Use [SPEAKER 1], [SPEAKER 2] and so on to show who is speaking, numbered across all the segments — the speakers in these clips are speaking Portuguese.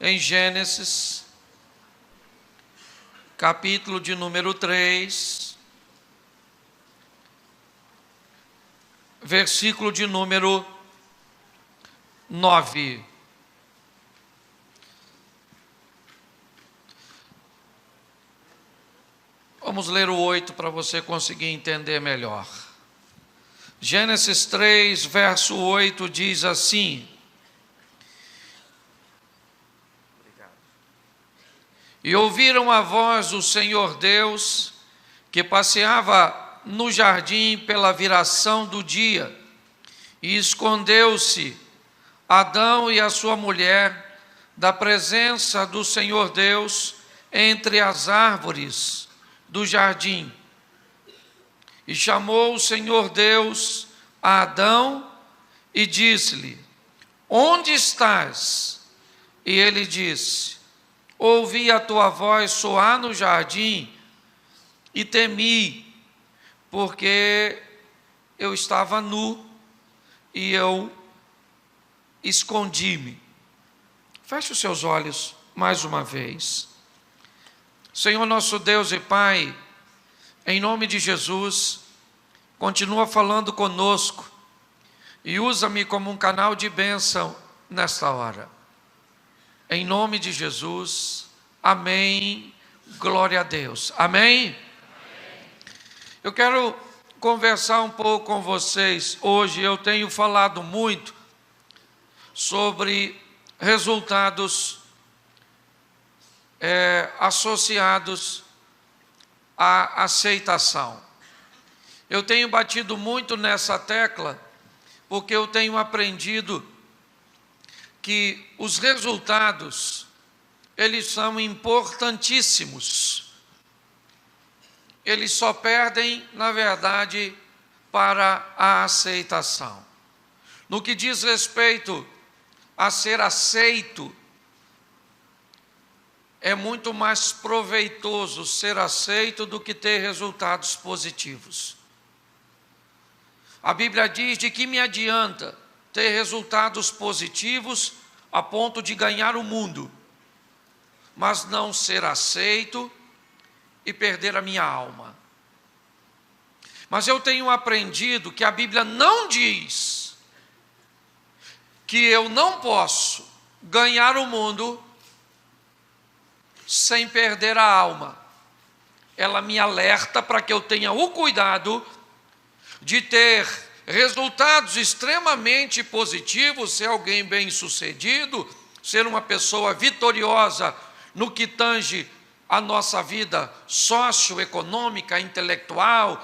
[SPEAKER 1] em Gênesis, capítulo de número 3, versículo de número 9. Vamos ler o 8 para você conseguir entender melhor. Gênesis 3, verso 8 diz assim: E ouviram a voz do Senhor Deus, que passeava no jardim pela viração do dia, e escondeu-se Adão e a sua mulher da presença do Senhor Deus entre as árvores do jardim. E chamou o Senhor Deus a Adão e disse-lhe: Onde estás? E ele disse: Ouvi a tua voz soar no jardim e temi, porque eu estava nu e eu escondi-me. Feche os seus olhos mais uma vez. Senhor nosso Deus e Pai, em nome de Jesus, continua falando conosco e usa-me como um canal de bênção nesta hora. Em nome de Jesus, amém, glória a Deus, amém? Eu quero conversar um pouco com vocês hoje. Eu tenho falado muito sobre resultados associados à aceitação. Eu tenho batido muito nessa tecla, porque eu tenho aprendido que os resultados, eles são importantíssimos. Eles só perdem, na verdade, para a aceitação. No que diz respeito a ser aceito, é muito mais proveitoso ser aceito do que ter resultados positivos. A Bíblia diz: de que me adianta ter resultados positivos a ponto de ganhar o mundo, mas não ser aceito e perder a minha alma. Mas eu tenho aprendido que a Bíblia não diz que eu não posso ganhar o mundo sem perder a alma. Ela me alerta para que eu tenha o cuidado de ter resultados extremamente positivos, ser alguém bem-sucedido, ser uma pessoa vitoriosa no que tange a nossa vida socioeconômica, intelectual,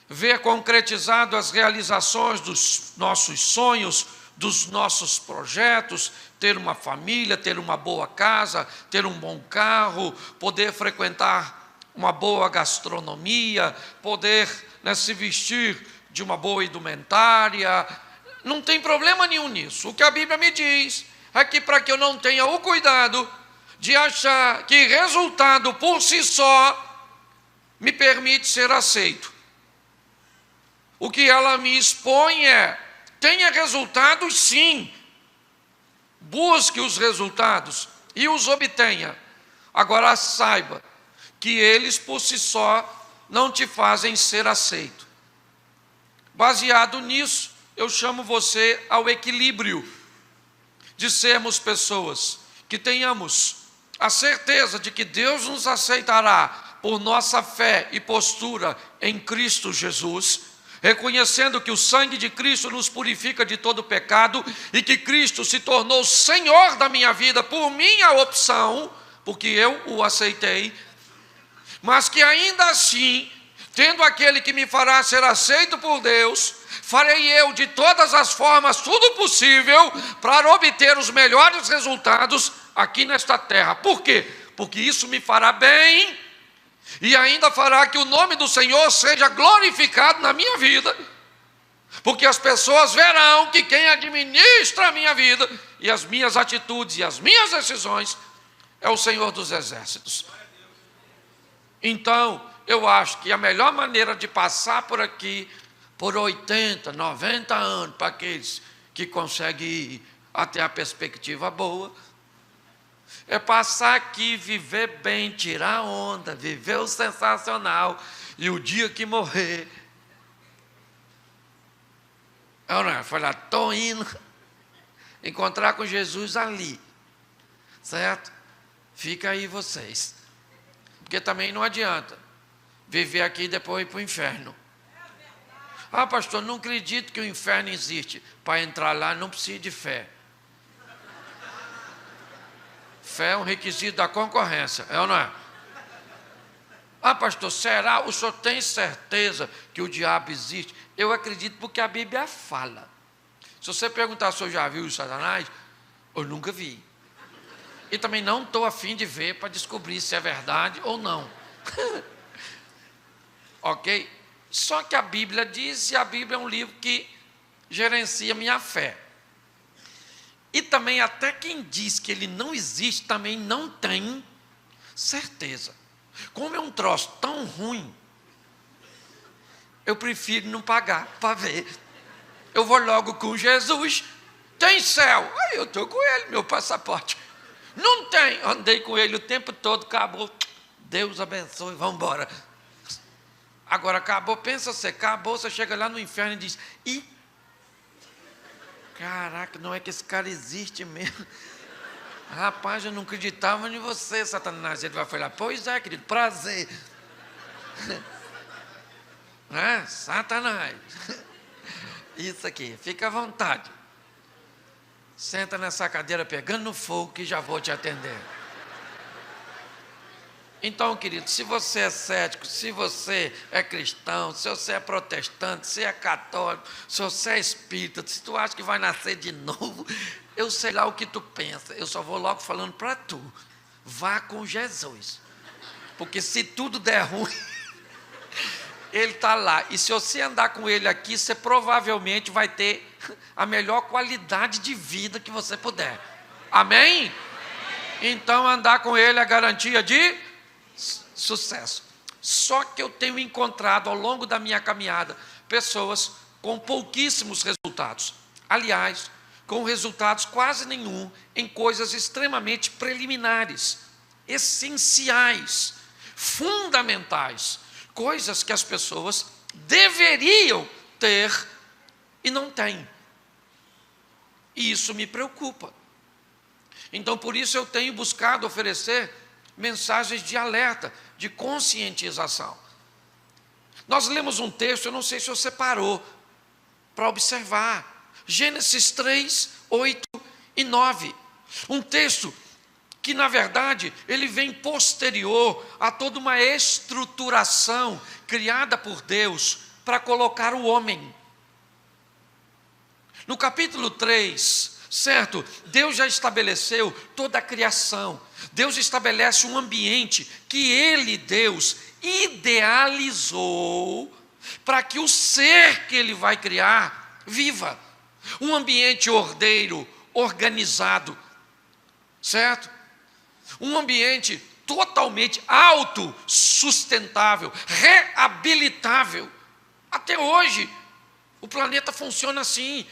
[SPEAKER 1] ver concretizado as realizações dos nossos sonhos, dos nossos projetos, ter uma família, ter uma boa casa, ter um bom carro, poder frequentar uma boa gastronomia, poder se vestir de uma boa indumentária. Não tem problema nenhum nisso. O que a Bíblia me diz é que para que eu não tenha o cuidado de achar que resultado por si só me permite ser aceito, o que ela me expõe é: tenha resultados sim, busque os resultados e os obtenha. Agora saiba que eles por si só não te fazem ser aceito. Baseado nisso, eu chamo você ao equilíbrio, de sermos pessoas que tenhamos a certeza de que Deus nos aceitará por nossa fé e postura em Cristo Jesus, reconhecendo que o sangue de Cristo nos purifica de todo pecado e que Cristo se tornou Senhor da minha vida por minha opção, porque eu o aceitei, mas que ainda assim, tendo aquele que me fará ser aceito por Deus, farei eu de todas as formas tudo possível para obter os melhores resultados aqui nesta terra. Por quê? Porque isso me fará bem e ainda fará que o nome do Senhor seja glorificado na minha vida, porque as pessoas verão que quem administra a minha vida e as minhas atitudes e as minhas decisões é o Senhor dos Exércitos. Então, eu acho que a melhor maneira de passar por aqui, por 80, 90 anos, para aqueles que conseguem ir até a perspectiva boa, É passar aqui, viver bem, tirar onda, viver o sensacional, e o dia que morrer, eu não, foi lá, estou indo encontrar com Jesus ali, certo? Fica aí vocês, porque também não adianta viver aqui e depois ir para o inferno. Ah, pastor, não acredito que o inferno existe. Para entrar lá não precisa de fé. Fé é um requisito da concorrência, é ou não é? Ah, pastor, será? O senhor tem certeza que o diabo existe? Eu acredito porque a Bíblia fala. Se você perguntar se eu já viu o Satanás, eu nunca vi. E também não estou a fim de ver para descobrir se é verdade ou não. Ok? Só que a Bíblia diz, e a Bíblia é um livro que gerencia minha fé. E também até quem diz que ele não existe, também não tem certeza. Como é um troço tão ruim, eu prefiro não pagar para ver. Eu vou logo com Jesus. Tem céu? Aí eu estou com ele, meu passaporte. Não tem, andei com ele o tempo todo, acabou. Deus abençoe, vamos embora. Agora acabou, pensa você, acabou, você chega lá no inferno e diz, caraca, não é que esse cara existe mesmo. Rapaz, eu não acreditava em você, Satanás. Ele vai falar, pois é, querido, prazer. Satanás. Isso aqui, fica à vontade. Senta nessa cadeira pegando no fogo que já vou te atender. Então, querido, se você é cético, se você é cristão, se você é protestante, se é católico, se você é espírita, se tu acha que vai nascer de novo, eu sei lá o que tu pensa, eu só vou logo falando para tu, vá com Jesus, porque se tudo der ruim, ele está lá, e se você andar com ele aqui, você provavelmente vai ter a melhor qualidade de vida que você puder, amém? Então andar com ele é garantia de sucesso. Só que eu tenho encontrado ao longo da minha caminhada pessoas com pouquíssimos resultados, aliás, com resultados quase nenhum em coisas extremamente preliminares, essenciais, fundamentais, coisas que as pessoas deveriam ter e não têm. E isso me preocupa. Então, por isso eu tenho buscado oferecer mensagens de alerta, de conscientização. Nós lemos um texto, eu não sei se você parou para observar, Gênesis 3, 8 e 9, um texto que na verdade ele vem posterior a toda uma estruturação criada por Deus para colocar o homem. No capítulo 3, certo? Deus já estabeleceu toda a criação. Deus estabelece um ambiente que Ele, Deus, idealizou para que o ser que Ele vai criar viva. Um ambiente ordeiro, organizado, certo? Um ambiente totalmente autossustentável, reabilitável. Até hoje, o planeta funciona assim.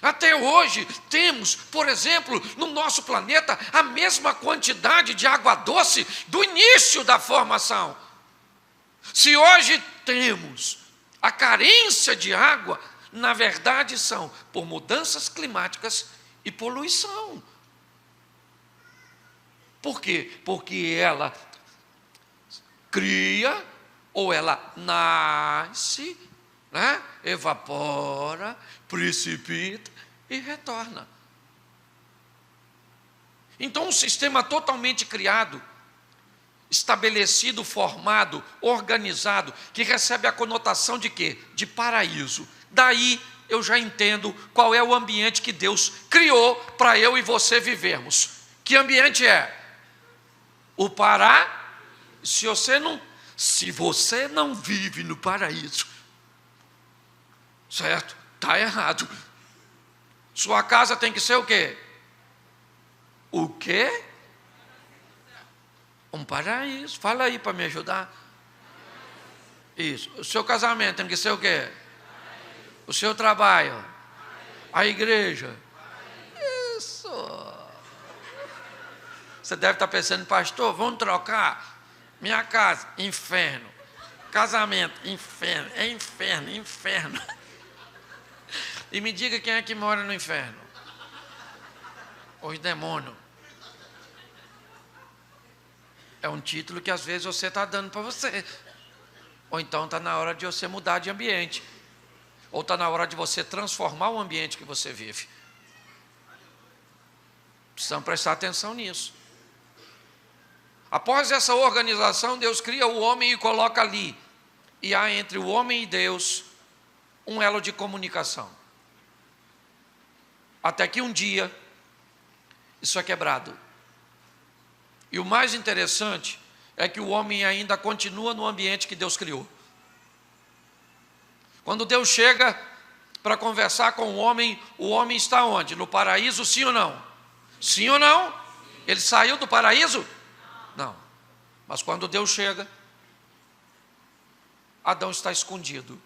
[SPEAKER 1] Até hoje temos, por exemplo, no nosso planeta, a mesma quantidade de água doce do início da formação. Se hoje temos a carência de água, na verdade são por mudanças climáticas e poluição. Por quê? Porque ela cria ou ela nasce, né? Evapora, precipita e retorna. Então, um sistema totalmente criado, estabelecido, formado, organizado, que recebe a conotação de quê? De paraíso. Daí eu já entendo qual é o ambiente que Deus criou para eu e você vivermos. Que ambiente é? O paraíso. Se você não vive no paraíso, certo? Está errado. Sua casa tem que ser o quê? O quê? Um paraíso. Fala aí para me ajudar. Isso. O seu casamento tem que ser o quê? O seu trabalho. A igreja. Isso. Você deve estar pensando, pastor, vamos trocar? Minha casa, inferno. Casamento, inferno. É inferno, inferno. E me diga quem é que mora no inferno. Os demônios. É um título que às vezes você está dando para você. Ou então está na hora de você mudar de ambiente. Ou está na hora de você transformar o ambiente que você vive. Precisamos prestar atenção nisso. Após essa organização, Deus cria o homem e coloca ali. E há entre o homem e Deus um elo de comunicação. Até que um dia, isso é quebrado. E o mais interessante é que o homem ainda continua no ambiente que Deus criou. Quando Deus chega para conversar com o homem está onde? No paraíso, sim ou não? Sim ou não? Ele saiu do paraíso? Não. Mas quando Deus chega, Adão está escondido.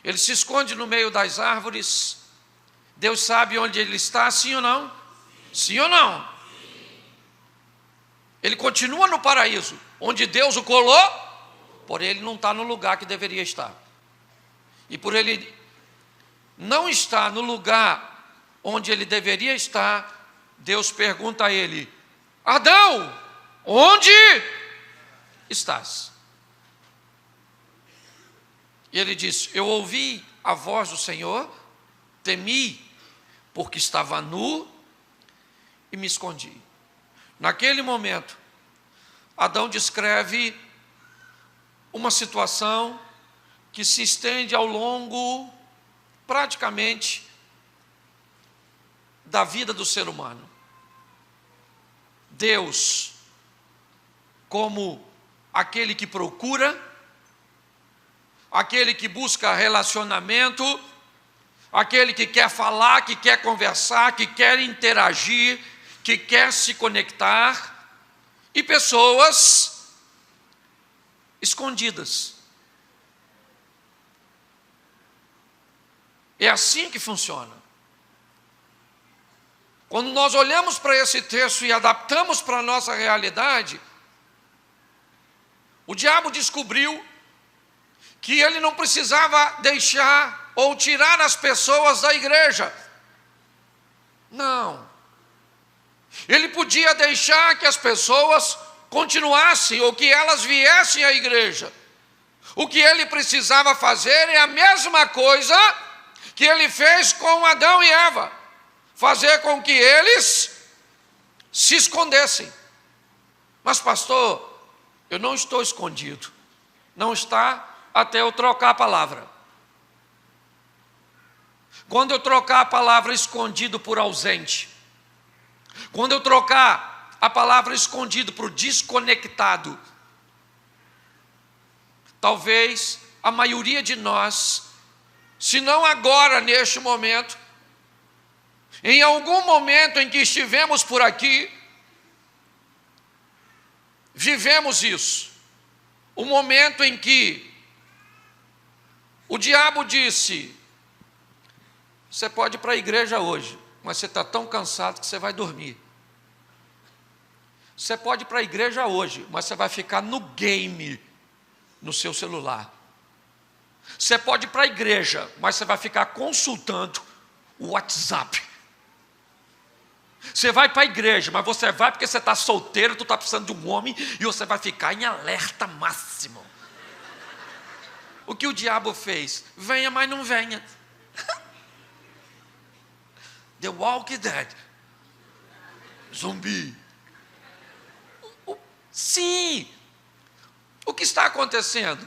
[SPEAKER 1] Ele se esconde no meio das árvores. Deus sabe onde ele está, sim ou não? Sim ou não? Ele continua no paraíso, onde Deus o colou, porém ele não está no lugar que deveria estar. E por ele não estar no lugar onde ele deveria estar, Deus pergunta a ele: Adão, onde estás? E ele diz: eu ouvi a voz do Senhor, temi, porque estava nu e me escondi. Naquele momento, Adão descreve uma situação que se estende ao longo, praticamente, da vida do ser humano. Deus, como aquele que procura, aquele que busca relacionamento, aquele que quer falar, que quer conversar, que quer interagir, que quer se conectar, e pessoas escondidas. É assim que funciona. Quando nós olhamos para esse texto e adaptamos para a nossa realidade, o diabo descobriu que ele não precisava deixar ou tirar as pessoas da igreja. Não. Ele podia deixar que as pessoas continuassem ou que elas viessem à igreja. O que ele precisava fazer é a mesma coisa que ele fez com Adão e Eva. Fazer com que eles se escondessem. Mas pastor, eu não estou escondido. Não está até eu trocar a palavra. Quando eu trocar a palavra escondido por ausente, quando eu trocar a palavra escondido por desconectado, talvez a maioria de nós, se não agora neste momento, em algum momento em que estivemos por aqui, vivemos isso. O momento em que o diabo disse: você pode ir para a igreja hoje, mas você está tão cansado que você vai dormir. Você pode ir para a igreja hoje, mas você vai ficar no game, no seu celular. Você pode ir para a igreja, mas você vai ficar consultando o WhatsApp. Você vai para a igreja, mas você vai porque você está solteiro, tu está precisando de um homem, e você vai ficar em alerta máximo. O que o diabo fez? Venha, mas não venha. The Walking Dead. Zumbi. Sim. O que está acontecendo?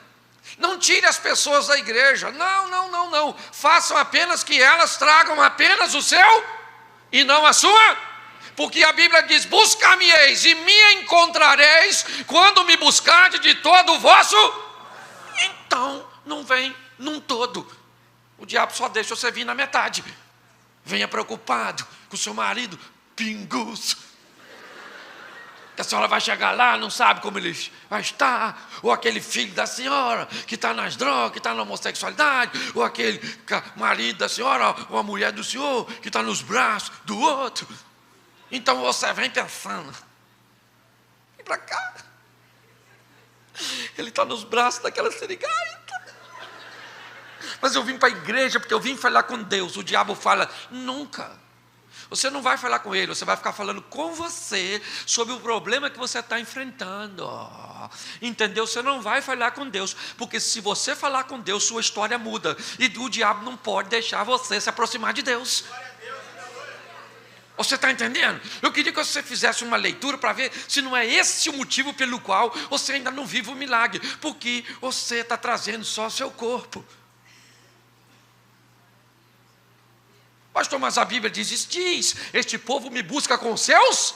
[SPEAKER 1] Não tire as pessoas da igreja. Não. Façam apenas que elas tragam apenas o seu e não a sua. Porque a Bíblia diz: buscar-me-eis e me encontrareis quando me buscardes de todo o vosso. Então, não vem num todo. O diabo só deixa você vir na metade. Venha preocupado com o seu marido pinguço. A senhora vai chegar lá, não sabe como ele vai estar. Ou aquele filho da senhora que está nas drogas, que está na homossexualidade. Ou aquele marido da senhora, ou a mulher do senhor que está nos braços do outro. Então você vem pensando, vem para cá. Ele está nos braços daquela sirigaita. Mas eu vim para a igreja porque eu vim falar com Deus. O diabo fala, nunca. Você não vai falar com ele, você vai ficar falando com você sobre o problema que você está enfrentando. Entendeu? Você não vai falar com Deus, porque se você falar com Deus, sua história muda. E o diabo não pode deixar você se aproximar de Deus. Você está entendendo? Eu queria que você fizesse uma leitura para ver se não é esse o motivo pelo qual você ainda não vive o milagre. Porque você está trazendo só o seu corpo. Pastor, mas a Bíblia diz, este povo me busca com os seus,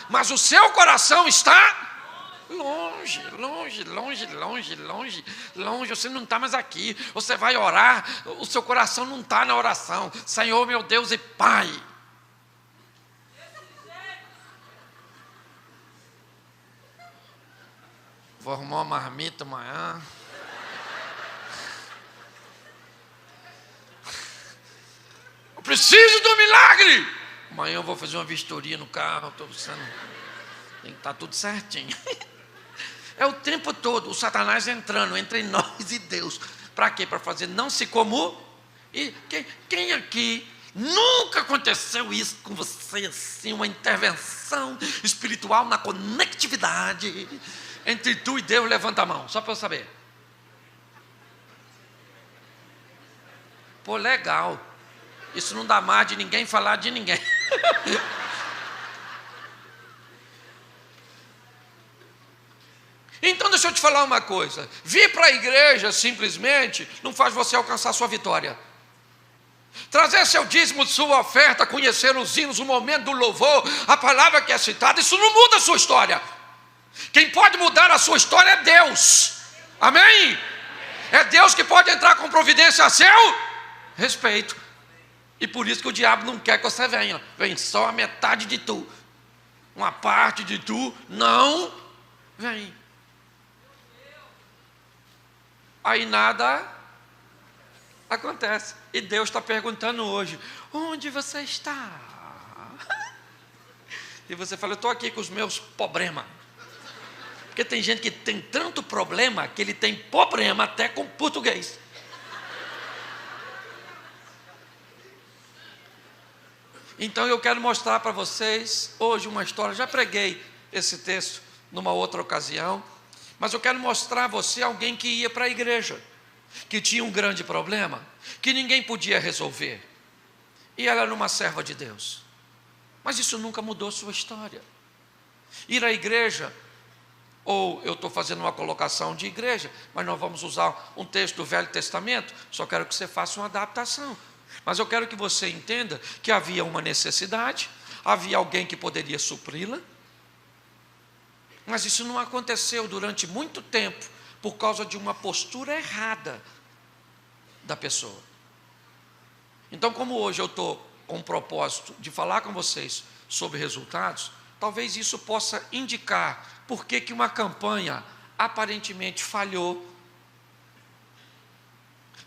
[SPEAKER 1] mas o seu coração está longe, longe, longe, longe, longe, longe. Você não está mais aqui. Você vai orar, o seu coração não está na oração. Senhor, meu Deus e Pai. Vou arrumar uma marmita amanhã. Preciso do milagre. Amanhã eu vou fazer uma vistoria no carro. Estou pensando, tem que estar tudo certinho. É o tempo todo o Satanás entrando entre nós e Deus. Para quê? Para fazer não se como. E quem aqui nunca aconteceu isso com você assim, uma intervenção espiritual na conectividade entre tu e Deus? Levanta a mão, só para eu saber. Pô, legal. Isso não dá mais de ninguém falar de ninguém. Então deixa eu te falar uma coisa. Vir para a igreja simplesmente não faz você alcançar sua vitória. Trazer seu dízimo, sua oferta, conhecer os hinos, o momento do louvor, a palavra que é citada, isso não muda a sua história. Quem pode mudar a sua história é Deus. Amém? É Deus que pode entrar com providência a seu respeito. E por isso que o diabo não quer que você venha. Vem só a metade de tu. Uma parte de tu não vem. Aí nada acontece. E Deus está perguntando hoje, onde você está? E você fala, eu estou aqui com os meus problemas. Porque tem gente que tem tanto problema, que ele tem problema até com português. Então eu quero mostrar para vocês hoje uma história. Já preguei esse texto numa outra ocasião, mas eu quero mostrar a você alguém que ia para a igreja, que tinha um grande problema, que ninguém podia resolver, e ela era uma serva de Deus. Mas isso nunca mudou sua história. Ir à igreja, ou eu estou fazendo uma colocação de igreja, mas nós vamos usar um texto do Velho Testamento, só quero que você faça uma adaptação. Mas eu quero que você entenda que havia uma necessidade, havia alguém que poderia supri-la, mas isso não aconteceu durante muito tempo, por causa de uma postura errada da pessoa. Então, como hoje eu estou com o propósito de falar com vocês sobre resultados, talvez isso possa indicar por que uma campanha aparentemente falhou.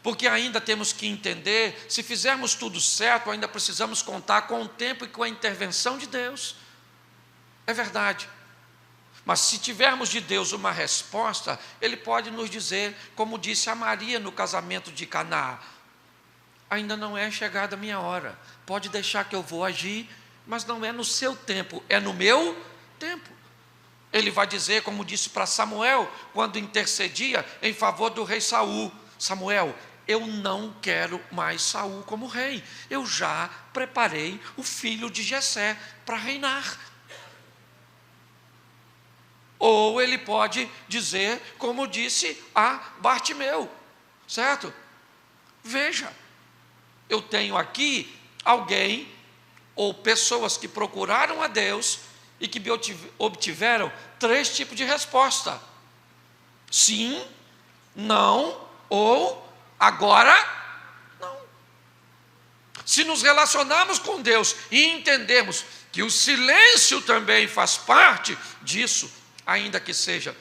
[SPEAKER 1] Porque ainda temos que entender, se fizermos tudo certo, ainda precisamos contar com o tempo e com a intervenção de Deus. É verdade. Mas se tivermos de Deus uma resposta, Ele pode nos dizer, como disse a Maria no casamento de Caná, ainda não é chegada a minha hora, pode deixar que eu vou agir, mas não é no seu tempo, é no meu tempo. Ele vai dizer, como disse para Samuel, quando intercedia em favor do rei Saul, Samuel, eu não quero mais Saul como rei, eu já preparei o filho de Jessé para reinar. Ou ele pode dizer, como disse a Bartimeu, certo? Veja, eu tenho aqui alguém, ou pessoas que procuraram a Deus, e que obtiveram 3 tipos de resposta: sim, não, ou agora não. Se nos relacionarmos com Deus e entendermos que o silêncio também faz parte disso, ainda que seja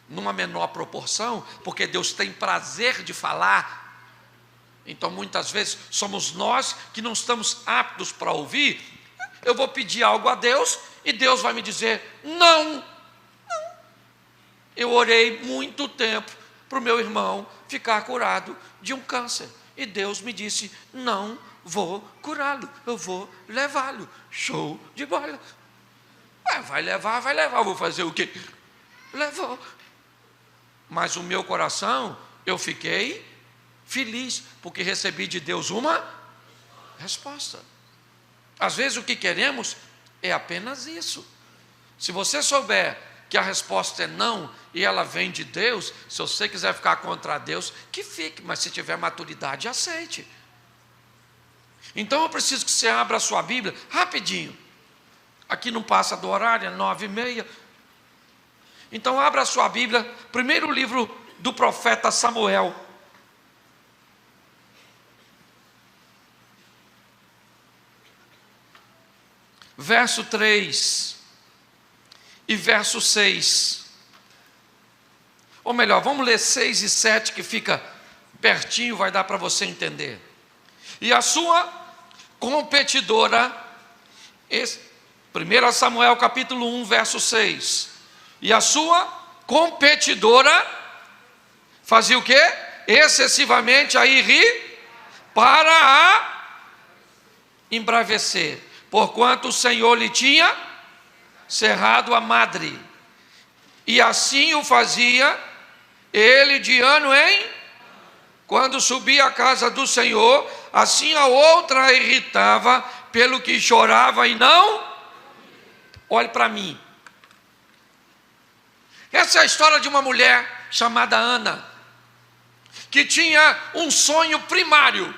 [SPEAKER 1] numa menor proporção, porque Deus tem prazer de falar, então muitas vezes somos nós que não estamos aptos para ouvir. eu vou pedir algo a Deus e Deus vai me dizer não. Eu orei muito tempo para o meu irmão ficar curado de um câncer. E Deus me disse, não vou curá-lo, eu vou levá-lo. Show de bola. Vai levar, vou fazer o quê? Levou. Mas o meu coração, eu fiquei feliz, porque recebi de Deus uma resposta. Às vezes o que queremos é apenas isso. Se você souber que a resposta é não, e ela vem de Deus, se você quiser ficar contra Deus, que fique, mas se tiver maturidade, aceite. Então eu preciso que você abra a sua Bíblia, rapidinho. Aqui não passa do horário, é 9h30. Então abra a sua Bíblia, primeiro livro do profeta Samuel. Verso 3 e verso 6. Ou melhor, vamos ler 6 e 7, que fica pertinho, vai dar para você entender. E a sua competidora, 1 Samuel capítulo 1, verso 6. E a sua competidora fazia o quê? Excessivamente a ir para a embravecer, porquanto o Senhor lhe tinha cerrado a madre. E assim o fazia ele de ano em quando subia à casa do Senhor, assim a outra a irritava, pelo que chorava e não. Olhe para mim. Essa é a história de uma mulher chamada Ana, que tinha um sonho primário,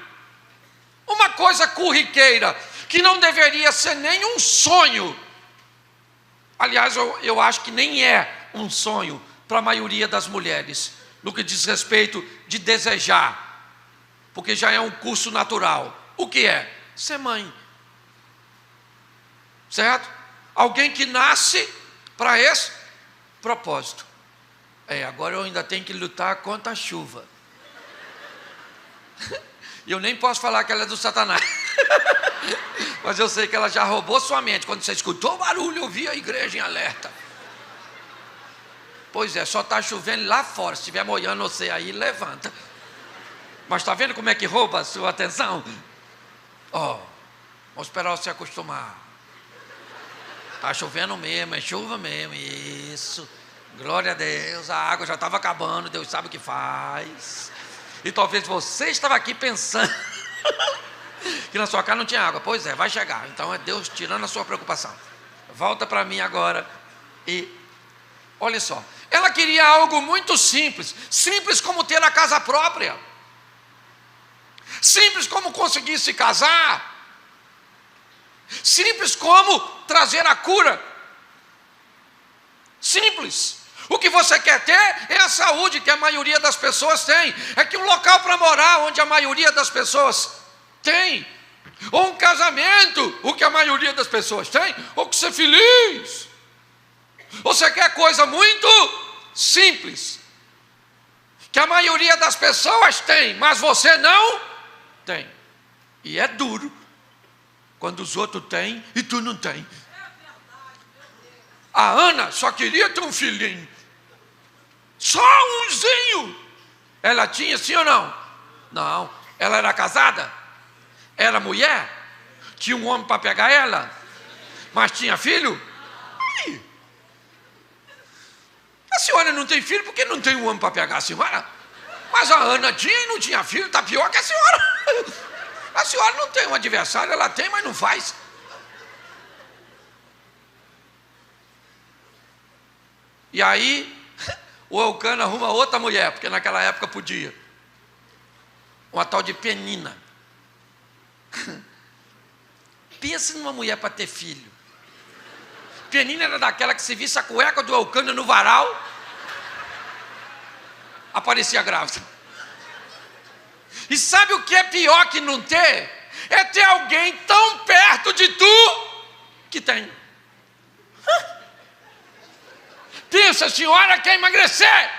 [SPEAKER 1] uma coisa corriqueira, que não deveria ser nem um sonho. Aliás, eu acho que nem é um sonho para a maioria das mulheres, no que diz respeito de desejar, porque já é um curso natural. O que é? Ser mãe. Certo? Alguém que nasce para esse propósito. Agora eu ainda tenho que lutar contra a chuva. E eu nem posso falar que ela é do Satanás. Mas eu sei que ela já roubou sua mente. Quando você escutou o barulho, eu vi a igreja em alerta. Pois é, só está chovendo lá fora. Se estiver molhando você aí, levanta. Mas está vendo como é que rouba a sua atenção? Vamos esperar você acostumar. Está chovendo mesmo, é chuva mesmo. Isso. Glória a Deus, a água já estava acabando, Deus sabe o que faz. E talvez você estava aqui pensando que na sua casa não tinha água. Pois é, vai chegar. Então é Deus tirando a sua preocupação. Volta para mim agora e olha só. Ela queria algo muito simples. Simples como ter a casa própria. Simples como conseguir se casar. Simples como trazer a cura. Simples. O que você quer ter é a saúde que a maioria das pessoas tem. É que um local para morar onde a maioria das pessoas tem. Ou um casamento, o que a maioria das pessoas tem. Ou que ser feliz. Você quer coisa muito simples, que a maioria das pessoas tem, mas você não tem. E é duro quando os outros têm e tu não tem. A Ana só queria ter um filhinho, só umzinho. Ela tinha, sim ou não? Não. Ela era casada? Era mulher? Tinha um homem para pegar ela? Mas tinha filho? A senhora não tem filho porque não tem um homem para pegar a senhora? Mas a Ana tinha e não tinha filho, está pior que a senhora. A senhora não tem um adversário, ela tem, mas não faz. E aí, o Eucana arruma outra mulher, porque naquela época podia. Uma tal de Penina. Pensa numa mulher para ter filho. Penina era daquela que se visse a cueca do Eucana no varal, aparecia grávida. E sabe o que é pior que não ter? É ter alguém tão perto de tu que tem. Pensa, a senhora quer emagrecer.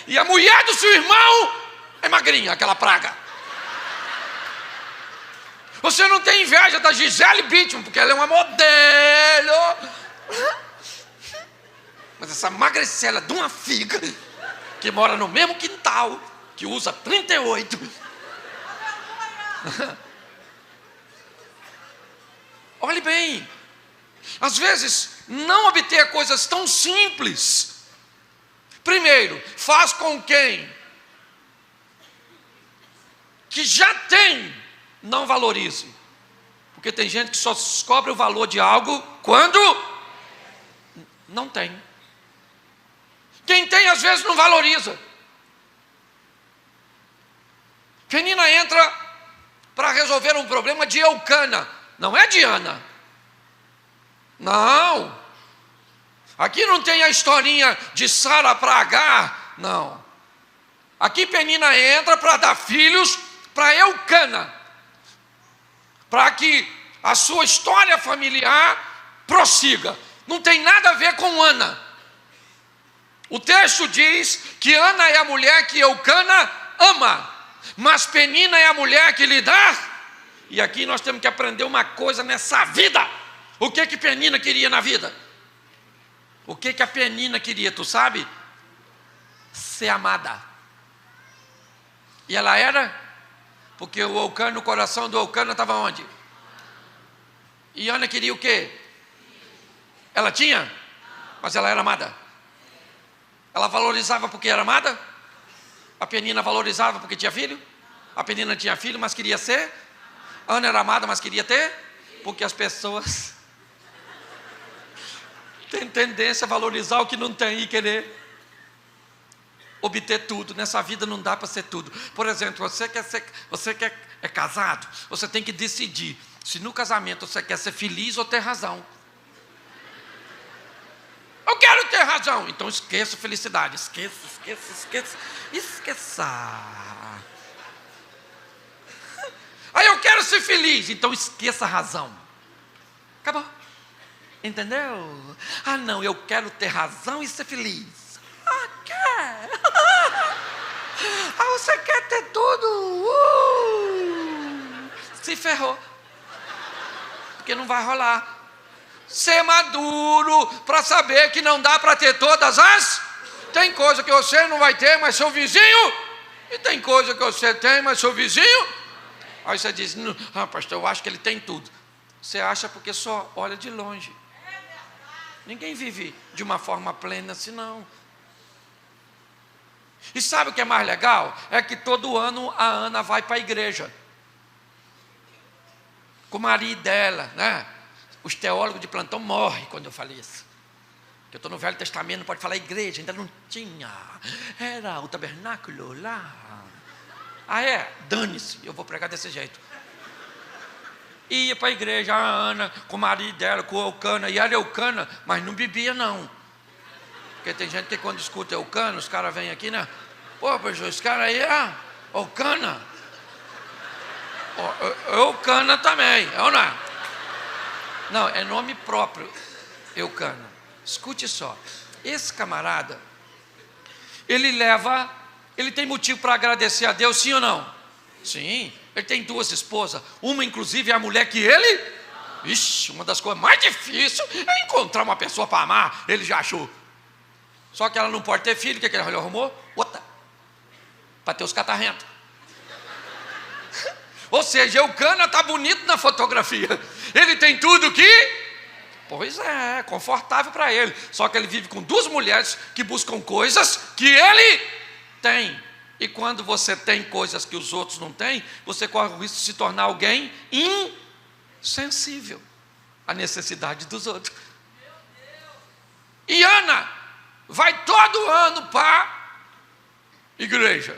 [SPEAKER 1] E a mulher do seu irmão é magrinha, aquela praga. Você não tem inveja da Gisele Bündchen, porque ela é uma modelo. Mas essa magricela de uma figa, que mora no mesmo quintal, que usa 38. Olhe bem, às vezes não obter coisas tão simples. Primeiro, faz com quem que já tem, não valorize. Porque tem gente que só descobre o valor de algo quando não tem. Quem tem às vezes não valoriza. Penina entra para resolver um problema de Eucana, não é de Ana. Não. Aqui não tem a historinha de Sara para Agar, não. Aqui Penina entra para dar filhos para Eucana, para que a sua história familiar prossiga. Não tem nada a ver com Ana. O texto diz que Ana é a mulher que Eucana ama, mas Penina é a mulher que lhe dá. E aqui nós temos que aprender uma coisa nessa vida. O que Penina queria na vida? O que a Penina queria, tu sabe? Ser amada. E ela era? Porque o Eucana, o coração do Eucana estava onde? E Ana queria o quê? Ela tinha? Mas ela era amada. Ela valorizava porque era amada? A Penina valorizava porque tinha filho? A Penina tinha filho, mas queria ser? Ana era amada, mas queria ter? Porque as pessoas têm tendência a valorizar o que não tem e querer obter tudo. Nessa vida não dá para ser tudo. Por exemplo, você que é casado, você tem que decidir se no casamento você quer ser feliz ou ter razão. Eu quero ter razão, então esqueça a felicidade. Esqueça. Aí eu quero ser feliz, então esqueça a razão. Acabou. Entendeu? Ah não, eu quero ter razão e ser feliz. Ah, quer? Ah, você quer ter tudo? Se ferrou. Porque não vai rolar. Ser maduro para saber que não dá para ter todas as. Tem coisa que você não vai ter, mas seu vizinho. E tem coisa que você tem, mas seu vizinho. Aí você diz, pastor, eu acho que ele tem tudo. Você acha porque só olha de longe. Ninguém vive de uma forma plena assim, não. E sabe o que é mais legal? É que todo ano a Ana vai para a igreja. Com o marido dela, né? Os teólogos de plantão morrem quando eu falo isso. Porque eu estou no Velho Testamento, não pode falar igreja, ainda não tinha. Era o tabernáculo lá. Ah é? Dane-se, eu vou pregar desse jeito. Ia para a igreja, a Ana, com o marido dela, com o Eucana, e era Eucana, mas não bebia não. Porque tem gente que quando escuta Eucana, os caras vêm aqui, né? Pô, pastor, esse cara aí é Eucana. Eucana também, é ou não é? Não, é nome próprio, Eucana. Escute só, esse camarada, ele tem motivo para agradecer a Deus, sim ou não? Sim, ele tem duas esposas, uma inclusive é a mulher que ele, uma das coisas mais difíceis é encontrar uma pessoa para amar, ele já achou. Só que ela não pode ter filho, o que ele arrumou? Outra, para ter os catarrentos. Ou seja, Eucana está bonito na fotografia, ele tem tudo que... Pois é, confortável para ele. Só que ele vive com duas mulheres que buscam coisas que ele tem. E quando você tem coisas que os outros não têm, você corre o risco de se tornar alguém insensível à necessidade dos outros. E Ana vai todo ano para a igreja,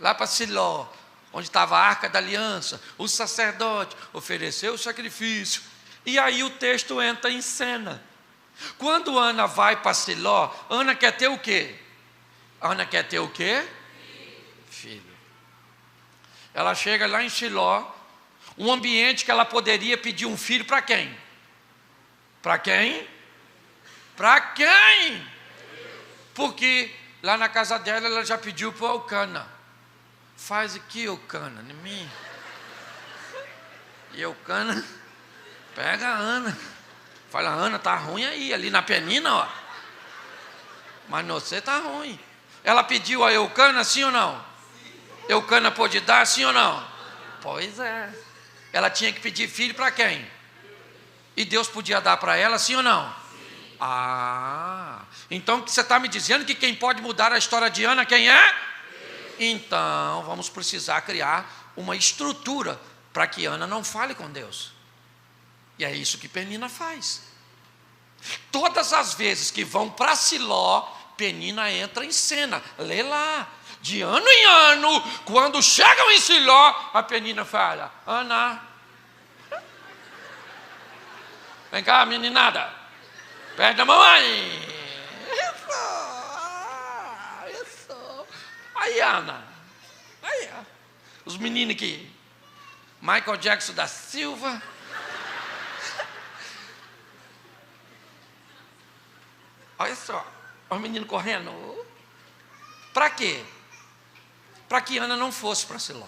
[SPEAKER 1] lá para Siló, onde estava a Arca da Aliança. O sacerdote ofereceu o sacrifício. E aí o texto entra em cena. Quando Ana vai para Siló, Ana quer ter o quê? Ana quer ter o quê? Filho. Ela chega lá em Siló, um ambiente que ela poderia pedir um filho para quem? Para quem? Para quem? Porque lá na casa dela ela já pediu para o Eucana. Faz aqui, Eucana, em mim. E Eucana pega a Ana. Fala, Ana, tá ruim aí, ali na Penina, ó. Mas você tá ruim. Ela pediu a Eucana, sim ou não? Eucana pôde dar, sim ou não? Pois é. Ela tinha que pedir filho para quem? E Deus podia dar para ela, sim ou não? Ah, então você está me dizendo que quem pode mudar a história de Ana, quem é? Então vamos precisar criar uma estrutura para que Ana não fale com Deus. E é isso que Penina faz. Todas as vezes que vão para Siló, Penina entra em cena. Lê lá. De ano em ano, quando chegam em Siló, a Penina fala, Ana, vem cá, meninada, perto da mamãe. Isso. Aí, Ana, aí, ó. Os meninos aqui, Michael Jackson da Silva, olha só, os meninos correndo. Para quê? Para que Ana não fosse para Siló.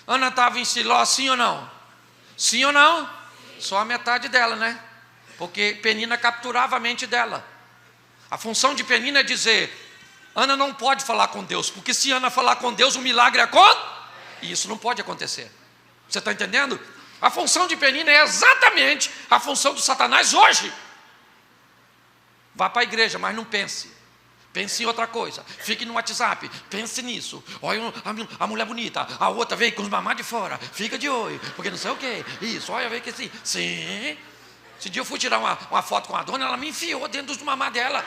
[SPEAKER 1] Ana estava em Siló, sim ou não? Sim ou não? Sim. Só a metade dela, né? Porque Penina capturava a mente dela. A função de Penina é dizer, Ana não pode falar com Deus, porque se Ana falar com Deus, o milagre acontece. E isso não pode acontecer. Você está entendendo? A função de Penina é exatamente a função do Satanás hoje. Vá para a igreja, mas não pense. Pense em outra coisa, fique no WhatsApp, pense nisso. Olha a mulher bonita, a outra veio com os mamados de fora, fica de olho, porque não sei o que. Isso, olha, veio que sim. Sim. Esse dia eu fui tirar uma foto com a dona, ela me enfiou dentro dos mamados dela.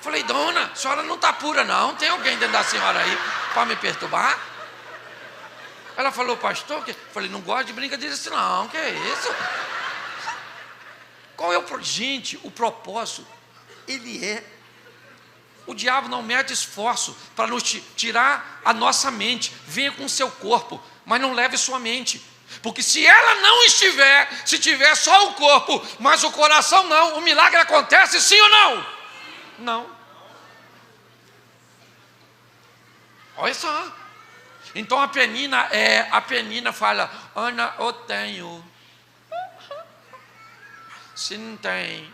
[SPEAKER 1] Falei, dona, a senhora não está pura não, tem alguém dentro da senhora aí para me perturbar? Ela falou, pastor, falei, não gosto de brincadeira assim não, que é isso? Qual é gente, o propósito? Ele é. O diabo não mede esforço para nos tirar a nossa mente. Venha com o seu corpo, mas não leve sua mente. Porque se ela não estiver, se tiver só o corpo, mas o coração não, o milagre acontece sim ou não? Não. Olha só. Então a Penina fala, Ana, eu tenho. Se não tem.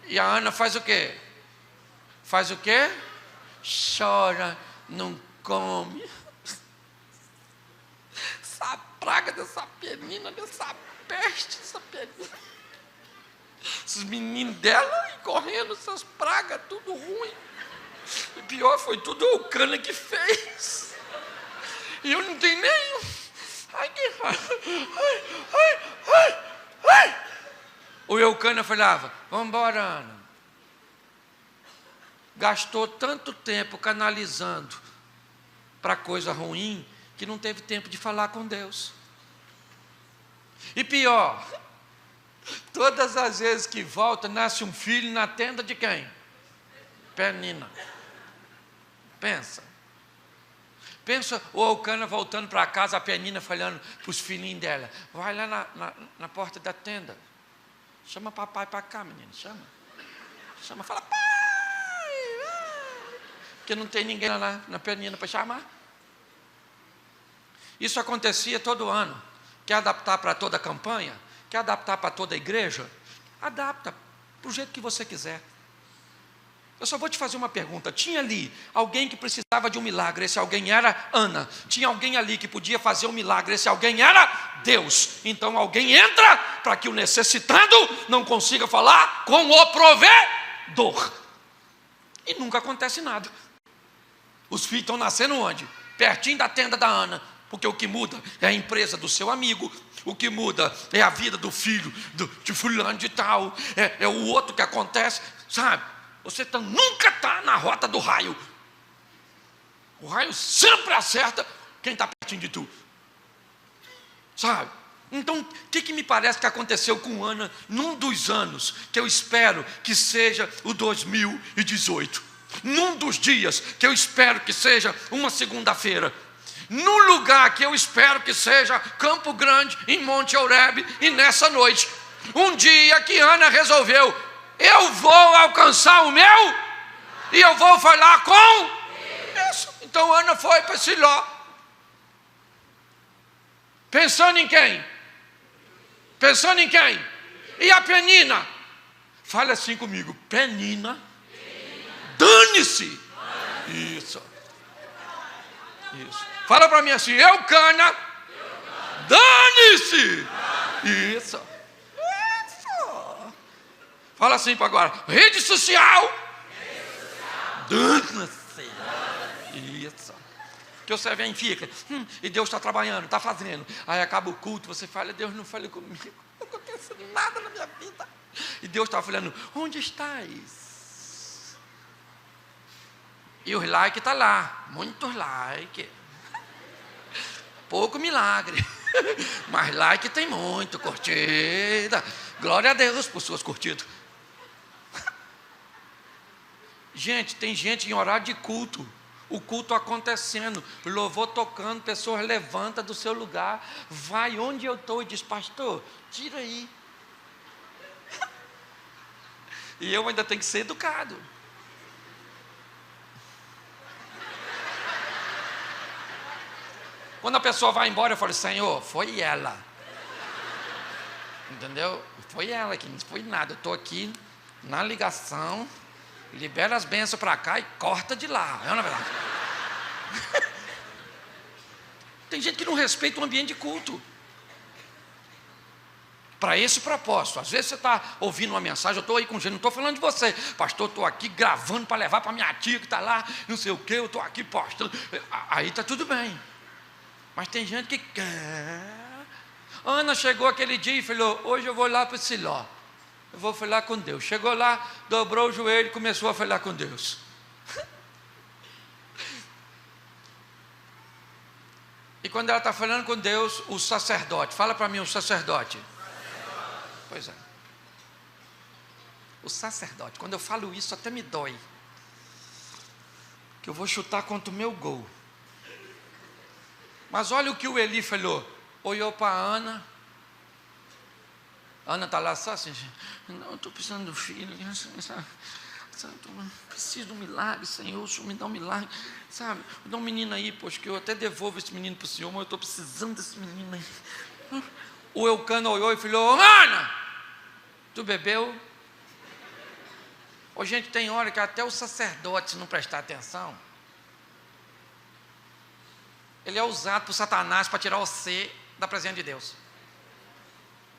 [SPEAKER 1] E a Ana faz o quê? Faz o quê? Chora, não come. Essa praga dessa Penina, dessa peste, dessa Penina. Esses meninos dela correndo, essas pragas, tudo ruim. E pior, foi tudo o Eucana que fez. E eu não tenho nem. Ai, que raiva. Ai. O Eucana falava, vamos embora, Ana. Gastou tanto tempo canalizando para coisa ruim, que não teve tempo de falar com Deus. E pior, todas as vezes que volta, nasce um filho na tenda de quem? Penina. Pensa o Eucana voltando para casa, a Penina falando para os filhinhos dela, vai lá na porta da tenda. Chama papai para cá, menino, chama, fala, pai, porque não tem ninguém lá na Penina para chamar. Isso acontecia todo ano. Quer adaptar para toda a campanha? Quer adaptar para toda a igreja? Adapta, do jeito que você quiser. Eu só vou te fazer uma pergunta. Tinha ali alguém que precisava de um milagre, esse alguém era Ana. Tinha alguém ali que podia fazer um milagre, esse alguém era Deus. Então alguém entra para que o necessitado não consiga falar com o provedor. E nunca acontece nada. Os filhos estão nascendo onde? Pertinho da tenda da Ana. Porque o que muda é a empresa do seu amigo. O que muda é a vida do filho de fulano de tal. É o outro que acontece, sabe? Você nunca está na rota do raio. O raio sempre acerta quem está pertinho de tu. Sabe? Então, o que me parece que aconteceu com Ana num dos anos que eu espero que seja o 2018? Num dos dias que eu espero que seja uma segunda-feira. No lugar que eu espero que seja Campo Grande, em Monte Oreb, e nessa noite. Um dia que Ana resolveu, eu vou alcançar o meu e eu vou falar com isso. Então Ana foi para Siló. Pensando em quem? Pensando em quem? E a Penina? Fale assim comigo. Penina. Dane-se. Isso. Isso. Fala para mim assim. Eucana. Dane-se. Isso. Isso. Fala assim para agora. Rede social. Dane-se. Isso. Que você vem e fica. E Deus está trabalhando, está fazendo. Aí acaba o culto, você fala, Deus não fale comigo. Não acontece nada na minha vida. E Deus está falando, onde estás? E os likes estão lá. Muitos likes. Pouco milagre. Mas like tem muito, curtida. Glória a Deus por suas curtidas. Gente, tem gente em horário de culto. O culto acontecendo, louvor tocando, pessoas levantam do seu lugar, vai onde eu estou e diz, pastor, tira aí. E eu ainda tenho que ser educado. Quando a pessoa vai embora, eu falo, Senhor, foi ela. Entendeu? Foi ela que não foi nada. Eu estou aqui na ligação, libera as bênçãos para cá e corta de lá. Não é verdade? Tem gente que não respeita o ambiente de culto. Para esse propósito. Às vezes você está ouvindo uma mensagem, eu estou aí com gente, não estou falando de você. Pastor, estou aqui gravando para levar para minha tia que está lá, não sei o que, eu estou aqui postando. Aí está tudo bem. Mas tem gente que quer. Ana chegou aquele dia e falou, hoje eu vou lá para o Siló. Eu vou falar com Deus. Chegou lá, dobrou o joelho e começou a falar com Deus. E quando ela está falando com Deus, o sacerdote, fala para mim o sacerdote. Pois é. O sacerdote, quando eu falo isso até me dói. Que eu vou chutar contra o meu gol. Mas olha o que o Eli falou. Olhou para a Ana. Ana está lá só assim. Não, eu estou precisando do filho. Preciso de um milagre, Senhor. O Senhor me dá um milagre. Sabe, dá um menino aí, poxa, que eu até devolvo esse menino para o Senhor, mas eu estou precisando desse menino aí. O Eucana olhou e falou, Ana, tu bebeu? Ô, gente, tem hora que até o sacerdote, se não prestar atenção, ele é usado por Satanás para tirar você da presença de Deus.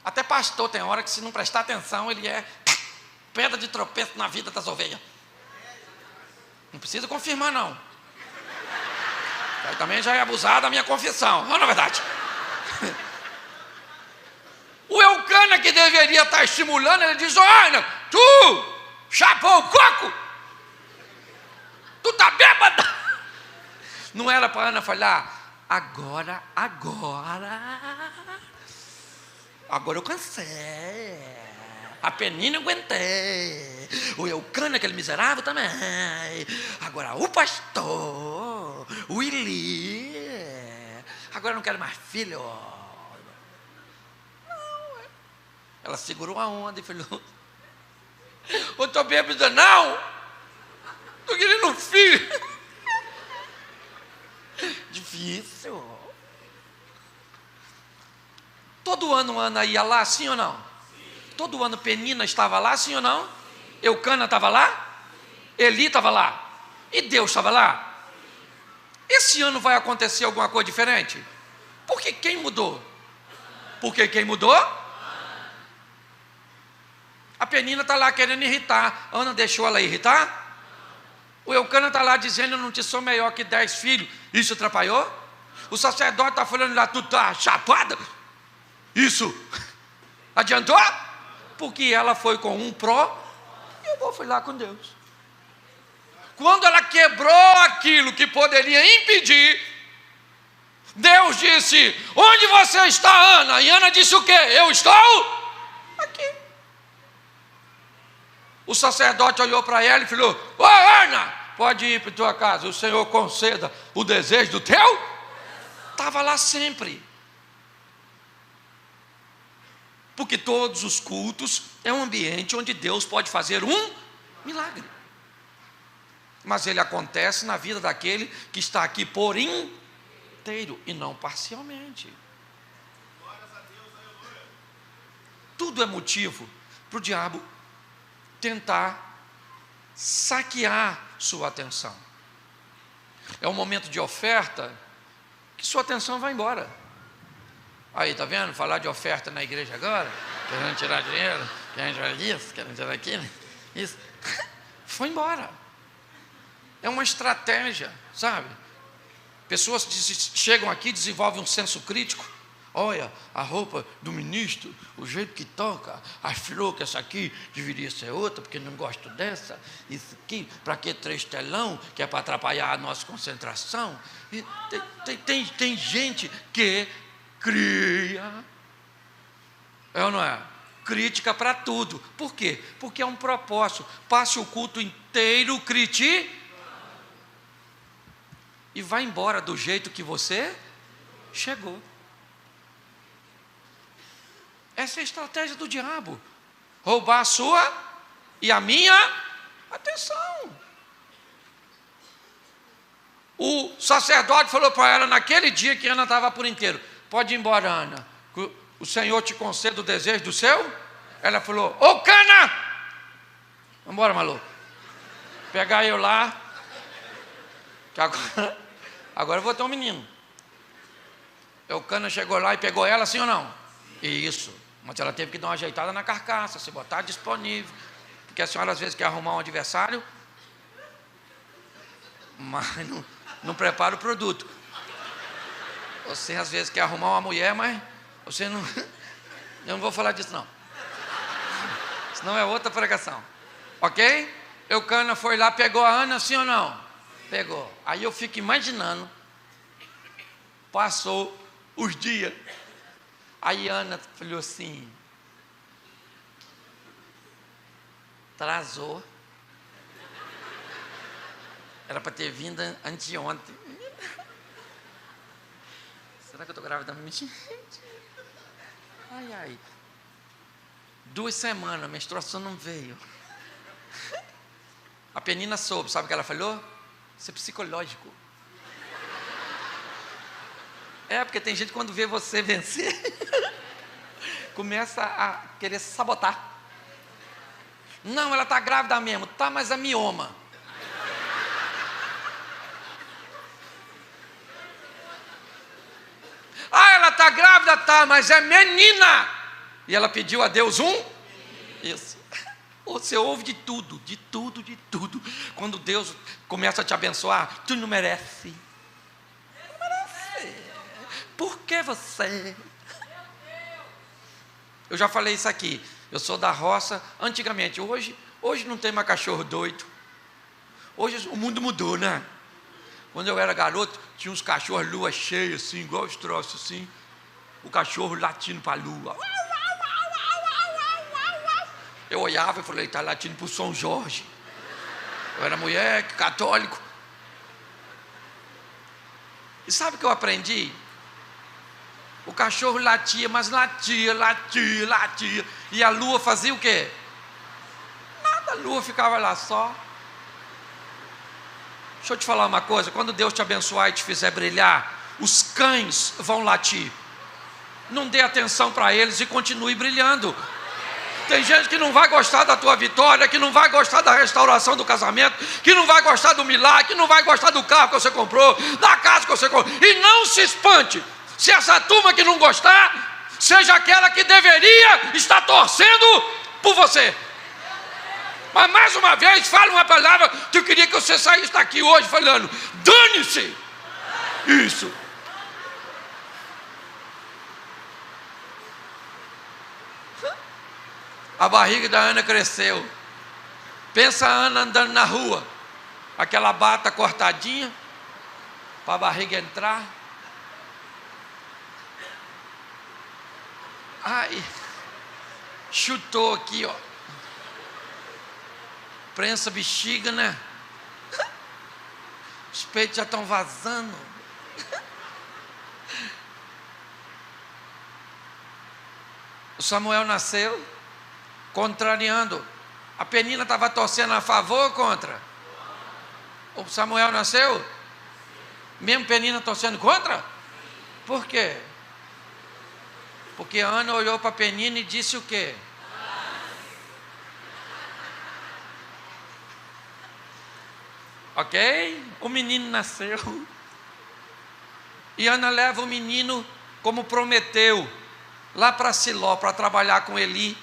[SPEAKER 1] Até pastor tem hora que, se não prestar atenção, ele é pedra de tropeço na vida das ovelhas. Não precisa confirmar, não. Aí também já é abusado da minha confissão, não é verdade? O Eucana, que deveria estar estimulando, ele diz, olha, tu chapou o coco, tu tá bêbada. Não era para Ana falar, agora eu cansei. A Penina eu aguentei. O Eucana, aquele miserável também. Agora o pastor, o Eli. Agora eu não quero mais filho. Não. Ela segurou a onda e falou, eu estou bêbada não. Estou querendo um filho. Difícil. Todo ano Ana ia lá, sim ou não? Todo ano Penina estava lá, sim ou não? Eucana estava lá? Eli estava lá? E Deus estava lá? Esse ano vai acontecer alguma coisa diferente? Porque quem mudou? Porque quem mudou? A Penina está lá querendo irritar. Ana deixou ela irritar? O Eucana está lá dizendo, eu não te sou melhor que 10 filhos. Isso atrapalhou? O sacerdote está falando lá, tu está chapada? Isso adiantou? Porque ela foi com um pró e eu fui lá com Deus. Quando ela quebrou aquilo que poderia impedir, Deus disse, onde você está, Ana? E Ana disse o quê? Eu estou aqui. O sacerdote olhou para ela e falou, ô Ana, pode ir para tua casa, o Senhor conceda o desejo do teu? Estava lá sempre. Porque todos os cultos é um ambiente onde Deus pode fazer um milagre. Mas ele acontece na vida daquele que está aqui por inteiro e não parcialmente. tudo é motivo para o diabo tentar saquear sua atenção. É um momento de oferta que sua atenção vai embora. Aí, tá vendo? Falar de oferta na igreja agora, querendo tirar dinheiro, querendo tirar isso, querendo tirar aquilo, isso. Foi embora. É uma estratégia, sabe? Pessoas chegam aqui e desenvolvem um senso crítico. Olha, a roupa do ministro, o jeito que toca, achou que essa aqui deveria ser outra, porque não gosto dessa, isso aqui, para que 3 telão, que é para atrapalhar a nossa concentração. E tem gente que cria, é ou não é? Crítica para tudo. Por quê? Porque é um propósito. Passe o culto inteiro criticando e vai embora do jeito que você chegou. Essa é a estratégia do diabo. Roubar a sua e a minha atenção. O sacerdote falou para ela naquele dia que Ana estava por inteiro: pode ir embora, Ana. O Senhor te concede o desejo do seu? Ela falou: ô Cana! Vamos embora, maluco. Pegar eu lá. Que agora eu vou ter um menino. O Cana chegou lá e pegou ela, sim ou não? Isso. Mas ela teve que dar uma ajeitada na carcaça, se botar disponível. Porque a senhora às vezes quer arrumar um adversário, mas não prepara o produto. Você às vezes quer arrumar uma mulher, mas você não... Eu não vou falar disso não. Senão é outra pregação. Ok? Eucana foi lá, pegou a Ana, sim ou não? Pegou. Aí eu fico imaginando. Passou os dias. Aí Ana falou assim: atrasou. Era para ter vindo anteontem. Será que eu estou grávida? Ai, ai. 2 semanas, a menstruação não veio. A Penina soube, sabe o que ela falou? Isso é psicológico. É, porque tem gente que quando vê você vencer, começa a querer sabotar. Não, ela está grávida mesmo. Tá, mas é mioma. Ah, ela está grávida, tá, mas é menina. E ela pediu a Deus isso. Você ouve de tudo, de tudo, de tudo. Quando Deus começa a te abençoar, tu não merece. Não merece. Por que você? Eu já falei isso aqui. Eu sou da roça antigamente. Hoje não tem mais cachorro doido. Hoje o mundo mudou, né? Quando eu era garoto, tinha uns cachorros lua cheia, assim, igual os troços, assim. O cachorro latindo para a lua. Eu olhava e falei: está latindo para o São Jorge. Eu era mulher, católico. E sabe o que eu aprendi? O cachorro latia, mas latia. E a lua fazia o quê? Nada, a lua ficava lá só. Deixa eu te falar uma coisa: quando Deus te abençoar e te fizer brilhar, os cães vão latir. Não dê atenção para eles e continue brilhando. Tem gente que não vai gostar da tua vitória, que não vai gostar da restauração do casamento, que não vai gostar do milagre, que não vai gostar do carro que você comprou, da casa que você comprou. E não se espante se essa turma que não gostar seja aquela que deveria estar torcendo por você. Mas mais uma vez, fala uma palavra que eu queria que você saísse daqui hoje falando: dane-se! Isso. A barriga da Ana cresceu. Pensa a Ana andando na rua, aquela bata cortadinha, para a barriga entrar. Ai, chutou aqui, ó. Prensa bexiga, né? Os peitos já estão vazando. O Samuel nasceu contrariando. A Penina estava torcendo a favor ou contra? O Samuel nasceu? Mesmo Penina torcendo contra? Por quê? Porque a Ana olhou para Penina e disse o quê? Ok? O menino nasceu. E Ana leva o menino, como prometeu, lá para Siló, para trabalhar com Eli.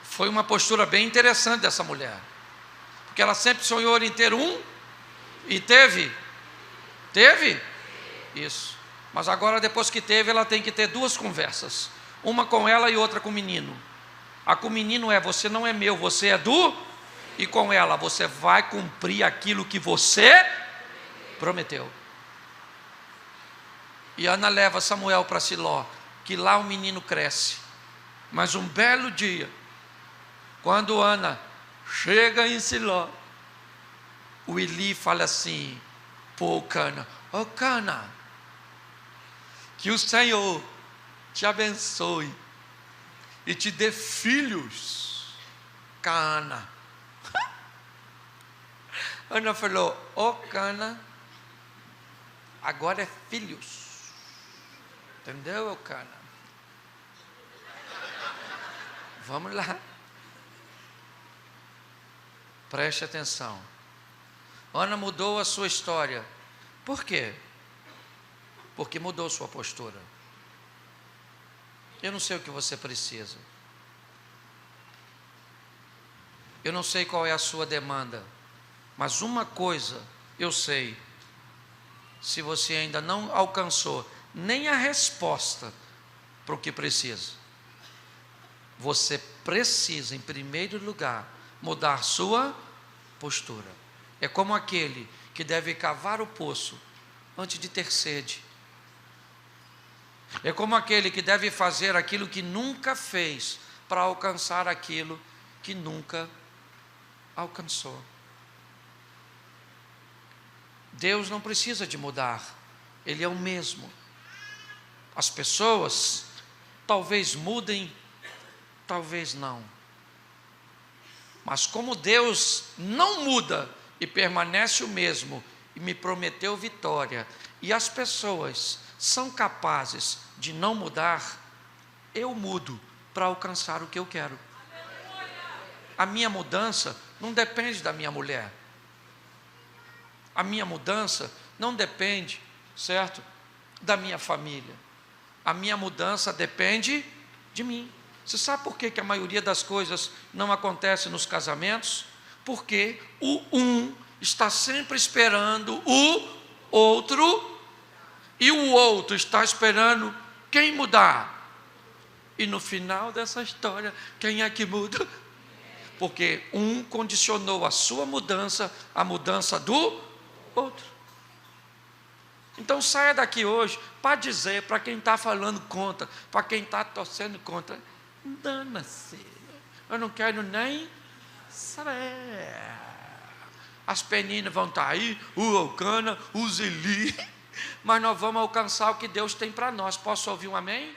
[SPEAKER 1] Foi uma postura bem interessante dessa mulher. Porque ela sempre sonhou em ter um, e teve. Teve? Isso. Mas agora, depois que teve, ela tem que ter duas conversas. Uma com ela e outra com o menino. A com o menino é: você não é meu, você é do... E com ela: você vai cumprir aquilo que você prometeu. E Ana leva Samuel para Siló, que lá o menino cresce. Mas um belo dia, quando Ana chega em Siló, o Eli fala assim: pô, Cana, ô Cana, que o Senhor te abençoe e te dê filhos, Cana. Ana falou: ô Cana, agora é filhos. Entendeu, ô Cana? Vamos lá. Preste atenção. Ana mudou a sua história. Por quê? Porque mudou sua postura. Eu não sei o que você precisa. Eu não sei qual é a sua demanda. Mas uma coisa eu sei: se você ainda não alcançou nem a resposta para o que precisa, você precisa, em primeiro lugar, mudar sua postura. É como aquele que deve cavar o poço antes de ter sede. É como aquele que deve fazer aquilo que nunca fez para alcançar aquilo que nunca alcançou. Deus não precisa de mudar, Ele é o mesmo. As pessoas talvez mudem, talvez não. Mas como Deus não muda e permanece o mesmo, e me prometeu vitória, e as pessoas são capazes de não mudar, eu mudo para alcançar o que eu quero. A minha mudança não depende da minha mulher. A minha mudança não depende, certo, da minha família. A minha mudança depende de mim. Você sabe por que a maioria das coisas não acontece nos casamentos? Porque o um está sempre esperando o outro, e o outro está esperando quem mudar. E no final dessa história, quem é que muda? Porque um condicionou a sua mudança à mudança do outro. Então saia daqui hoje para dizer para quem está falando contra, para quem está torcendo contra: dana-se, eu não quero nem saber. As Peninas vão estar aí, o Elcana, o Zeli, mas nós vamos alcançar o que Deus tem para nós. Posso ouvir um amém?